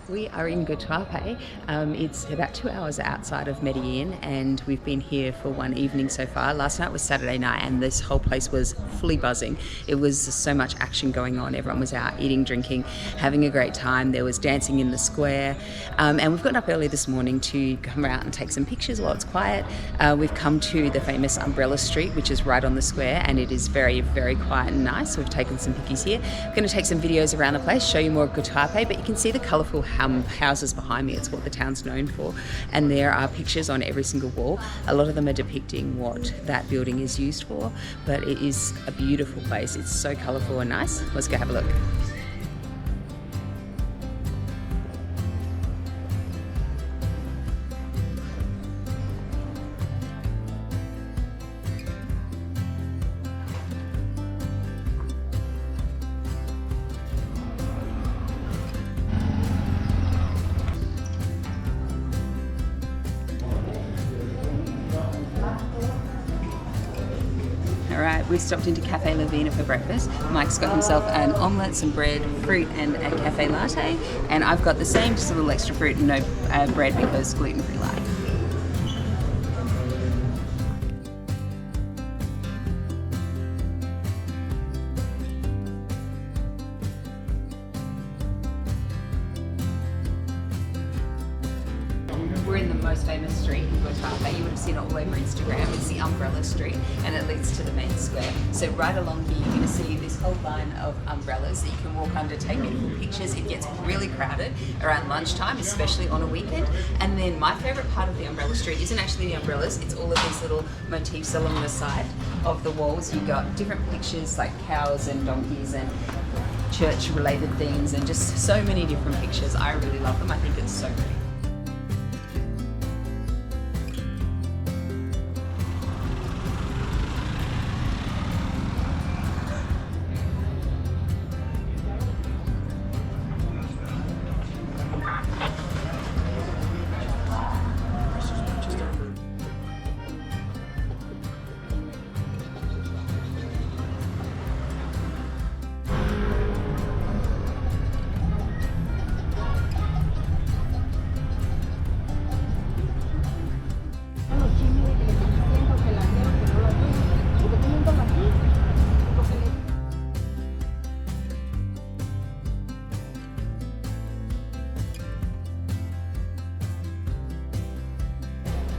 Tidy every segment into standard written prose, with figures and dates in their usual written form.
We are in Guatape. It's about 2 hours outside of Medellin, and we've been here for one evening so far. Last night was Saturday night, and this whole place was fully buzzing. It was so much action going on. Everyone was out eating, drinking, having a great time. There was dancing in the square, and we've gotten up early this morning to come out and take some pictures while it's quiet. We've come to the famous Umbrella Street, which is right on the square, and it is very, very quiet and nice. So we've taken some pickies here. We're going to take some videos around the place, show you more of Guatape, but you can see the colourful houses behind me. It's what the town's known for, and there are pictures on every single wall. A lot of them are depicting what that building is used for, but it is a beautiful place. It's so colourful and nice. Let's go have a look. Alright, we stopped into Cafe La Vina for breakfast. Mike's got himself an omelette, some bread, fruit and a cafe latte, and I've got the same, just a little extra fruit and no bread because gluten-free life. We're in the most famous street in Guatape. You would have seen it all over Instagram. It's the Umbrella Street, and it leads to the main square. So right along here, you're going to see this whole line of umbrellas that you can walk under, take beautiful pictures. It gets really crowded around lunchtime, especially on a weekend. And then my favorite part of the Umbrella Street isn't actually the umbrellas. It's all of these little motifs along the side of the walls. You've got different pictures like cows and donkeys and church-related things, and just so many different pictures. I really love them. I think it's so pretty.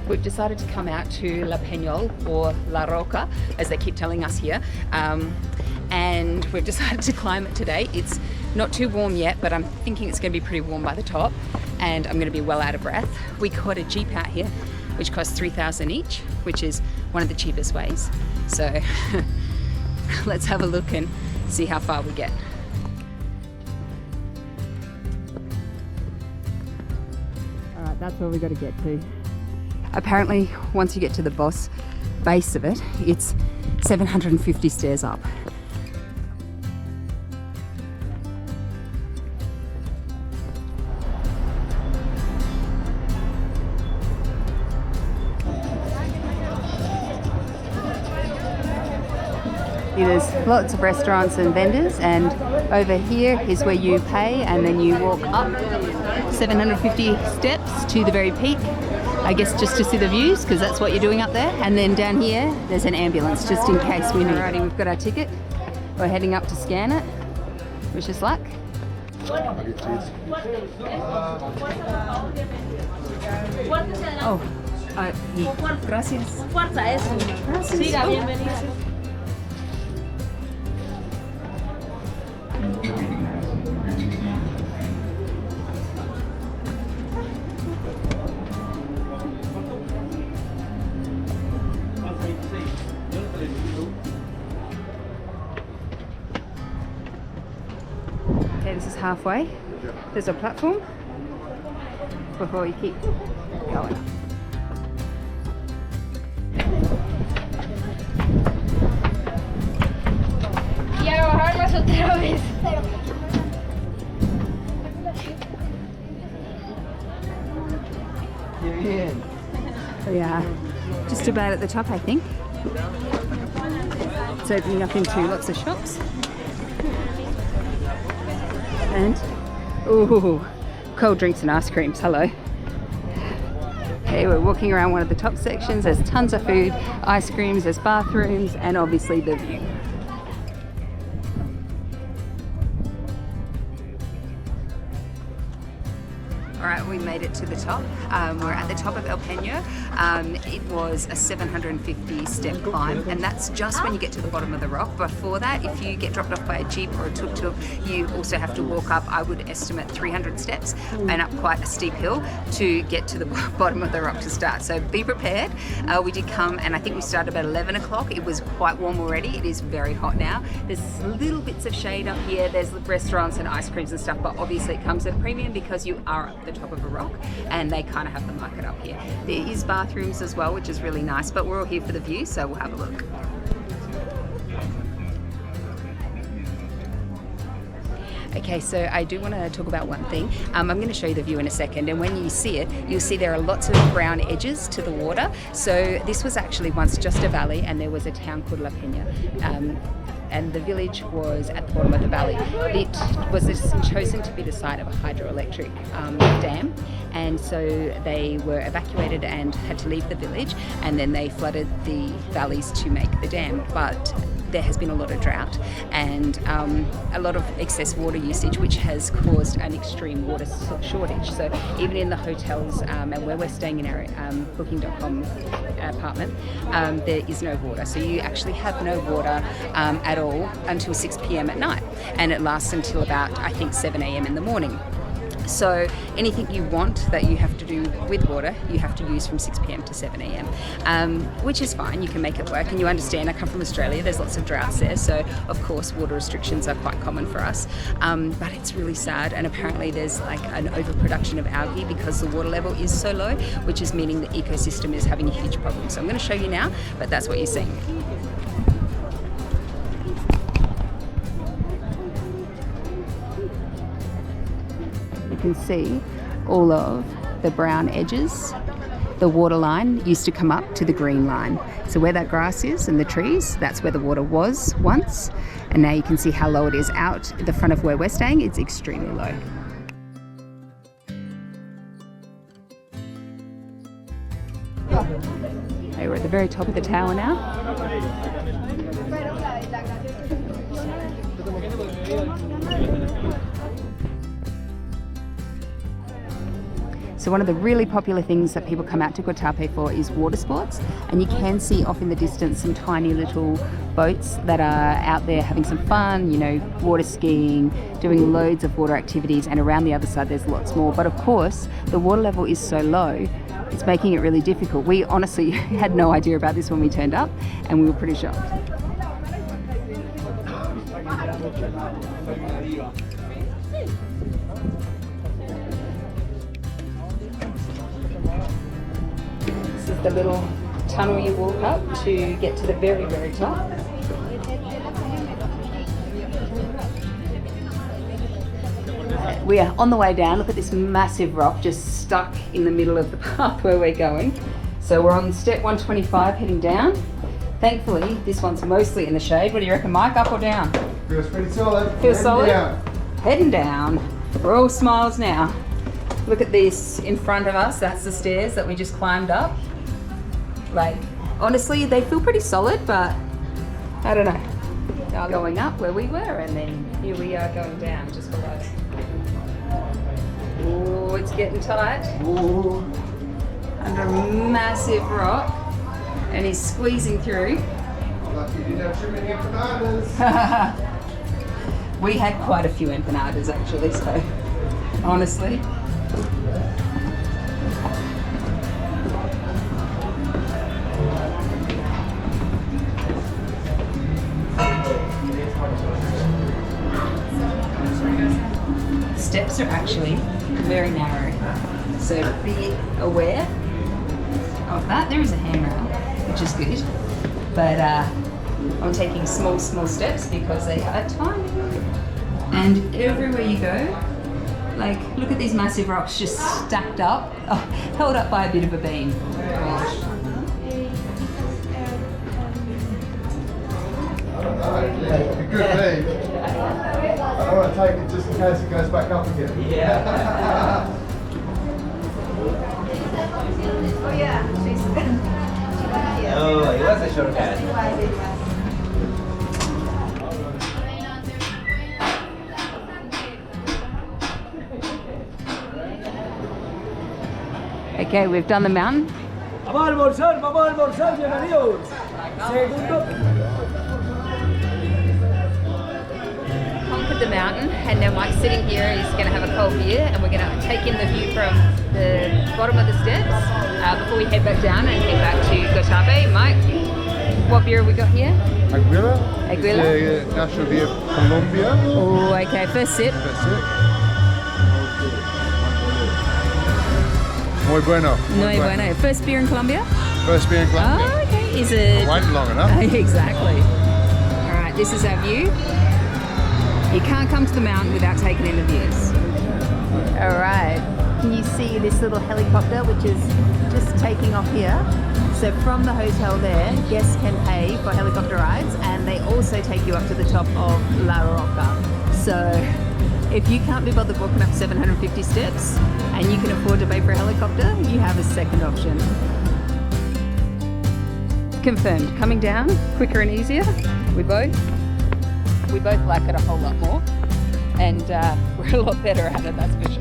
We've decided to come out to La Penal, or La Roca, as they keep telling us here, and we've decided to climb it today. It's not too warm yet, but I'm thinking it's going to be pretty warm by the top, and I'm going to be well out of breath. We caught a jeep out here, which costs 3,000 each, which is one of the cheapest ways. So let's have a look and see how far we get. All right, that's where we got to get to. Apparently, once you get to the base of it, it's 750 stairs up. There's lots of restaurants and vendors, and over here is where you pay, and then you walk up 750 steps to the very peak. I guess just to see the views, because that's what you're doing up there. And then down here, there's an ambulance, just in case we need. Alrighty, we've got our ticket. We're heading up to scan it. Wish us luck. Oh, gracias. Gracias. Okay, this is halfway. There's a platform before you keep going. Y a bajarlas otra vez. Yeah, just about at the top, I think. It's opening up into lots of shops. And, ooh, cold drinks and ice creams. Hello. Okay, we're walking around one of the top sections. There's tons of food, ice creams, there's bathrooms, and obviously the view. All right, we made it to the top. We're at the top of El Peño. It was a 750 step climb, and that's just when you get to the bottom of the rock. Before that, if you get dropped off by a jeep or a tuk-tuk, you also have to walk up, I would estimate 300 steps and up quite a steep hill to get to the bottom of the rock to start. So be prepared. We did come, and I think we started about 11 o'clock. It was quite warm already. It is very hot now. There's little bits of shade up here. There's restaurants and ice creams and stuff, but obviously it comes at a premium because you are up the top of a rock, and they kind of have the market up here. There is bathrooms as well, which is really nice, but we're all here for the view, so we'll have a look. Okay, so I do want to talk about one thing. I'm going to show you the view in a second, and when you see it, you'll see there are lots of brown edges to the water. So this was actually once just a valley, and there was a town called La Peña. And the village was at the bottom of the valley. It was chosen to be the site of a hydroelectric dam, and so they were evacuated and had to leave the village, and then they flooded the valleys to make the dam. But there has been a lot of drought and a lot of excess water usage, which has caused an extreme water shortage. So even in the hotels and where we're staying in our booking.com apartment, there is no water. So you actually have no water at all until 6 p.m. at night, and it lasts until about, I think, 7 a.m. in the morning. So anything you want that you have to do with water, you have to use from 6 p.m. to 7 a.m, which is fine. You can make it work, and you understand, I come from Australia, there's lots of droughts there, so of course water restrictions are quite common for us, but it's really sad, and apparently there's like an overproduction of algae because the water level is so low, which is meaning the ecosystem is having a huge problem. So I'm going to show you now, but that's what you're seeing. You can see all of the brown edges. The water line used to come up to the green line. So where that grass is and the trees, that's where the water was once. And now you can see how low it is out the front of where we're staying. It's extremely low. Okay, we're at the very top of the tower now. So one of the really popular things that people come out to Guatape for is water sports, and you can see off in the distance some tiny little boats that are out there having some fun, you know, water skiing, doing loads of water activities, and around the other side there's lots more. But of course, the water level is so low, it's making it really difficult. We honestly had no idea about this when we turned up, and we were pretty shocked. The little tunnel you walk up to get to the very, very top. We are on the way down. Look at this massive rock just stuck in the middle of the path where we're going. So we're on step 125 heading down. Thankfully, this one's mostly in the shade. What do you reckon, Mike? Up or down? Feels pretty solid. Feels solid? Down. Heading down. We're all smiles now. Look at this in front of us. That's the stairs that we just climbed up. Like, honestly, they feel pretty solid, but I don't know. Going up where we were, and then here we are going down just below. Oh, it's getting tight. Ooh. Under a massive rock, and he's squeezing through. Lucky you didn't have too many empanadas. We had quite a few empanadas actually, so honestly. Steps are actually very narrow, so be aware of that. There is a handrail, which is good, but I'm taking small steps because they are tiny. And everywhere you go, like, look at these massive rocks just stacked up, held up by a bit of a beam. It could be. I don't want to take it just goes back up again. Oh yeah, Oh, it was a shortcut. Okay, we've done the mountain. Vamos a almorzar, bienvenidos. Segundo. Conquered the mountain, and now Mike's sitting here. He's going to have a cold beer, and we're going to take in the view from the bottom of the steps before we head back down and head back to Guatape. Mike, what beer have we got here? Aguila. Aguila. It's National Beer Colombia. Oh, okay. First sip. That's it. Muy bueno. No bueno. First beer in Colombia. First beer in Colombia. Oh, okay. Is it? Wait long enough. Exactly. All right. This is our view. You can't come to the mountain without taking in the views. All right. Can you see this little helicopter which is just taking off here? So from the hotel there, guests can pay for helicopter rides, and they also take you up to the top of La Roca. So if you can't be bothered walking up 750 steps and you can afford to pay for a helicopter, you have a second option. Confirmed. Coming down quicker and easier. We both like it a whole lot more, and we're a lot better at it, that's for sure.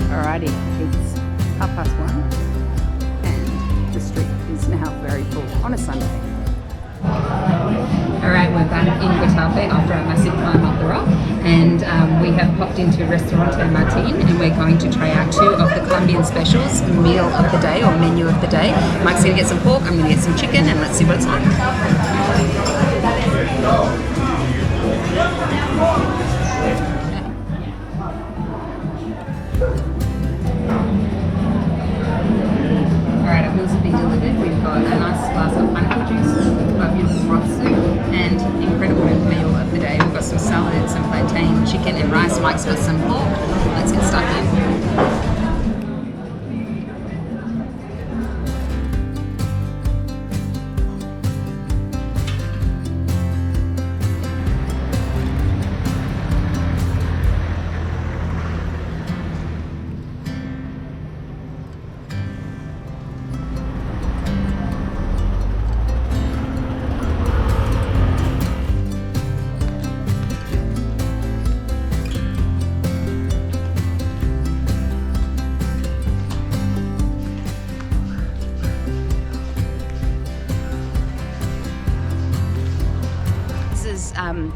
Alrighty, it's 1:30 and the street is now very full on a Sunday. Alright, we're back in Guatape after our massive climb up the rock, and we have popped into Restaurante Martin, and we're going to try out 2 of the Colombian specials, meal of the day or menu of the day. Mike's going to get some pork, I'm going to get some chicken, and let's see what it's like. Alright, our meals have been delivered. We've got a nice glass of pineapple juice, we've got a beautiful broth soup, and incredible meal of the day. We've got some salad, some plantain, chicken and rice. Mike's got some pork. Let's get stuck in.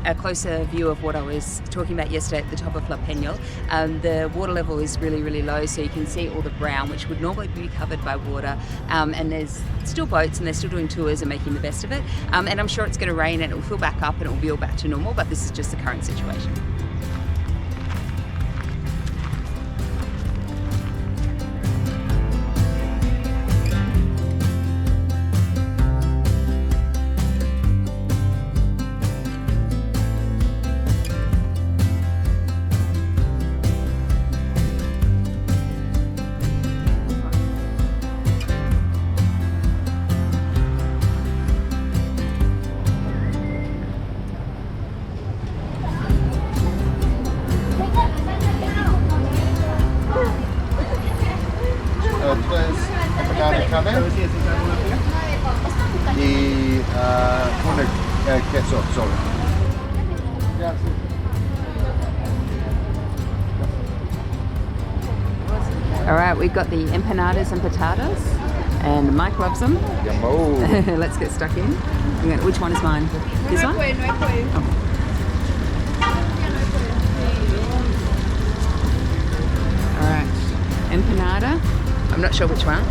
A closer view of what I was talking about yesterday at the top of La Penal. The water level is really, really low, so you can see all the brown, which would normally be covered by water. And there's still boats, and they're still doing tours and making the best of it. And I'm sure it's going to rain and it will fill back up and it will be all back to normal, but this is just the current situation. Y con queso solo. All right, we've got the empanadas and patatas, and Mike loves them. Yummo. Let's get stuck in. Which one is mine? This one? Oh. All right, empanada I'm not sure which one.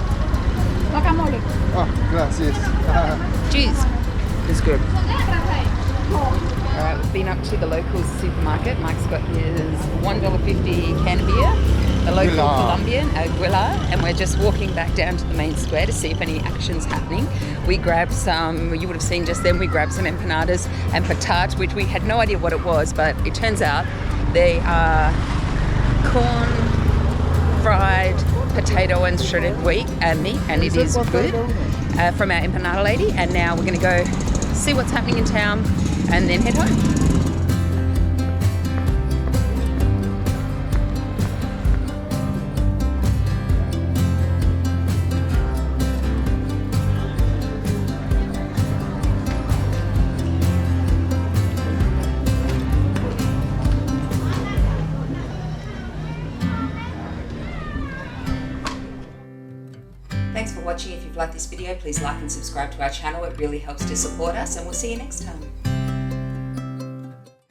Guacamole. Oh, gracias. Cheese. It's good. Alright, we've been up to the local supermarket. Mike's got his $1.50 can of beer, the local Guila. Colombian, Guila, and we're just walking back down to the main square to see if any action's happening. We grabbed some, you would have seen just then, we grabbed some empanadas and patatas, which we had no idea what it was, but it turns out they are corn, fried potato and shredded wheat and meat, and it is good, from our Empanada Lady. And now we're going to go see what's happening in town and then head home. Thanks for watching. If you've liked this video, please like and subscribe to our channel. It really helps to support us, and we'll see you next time.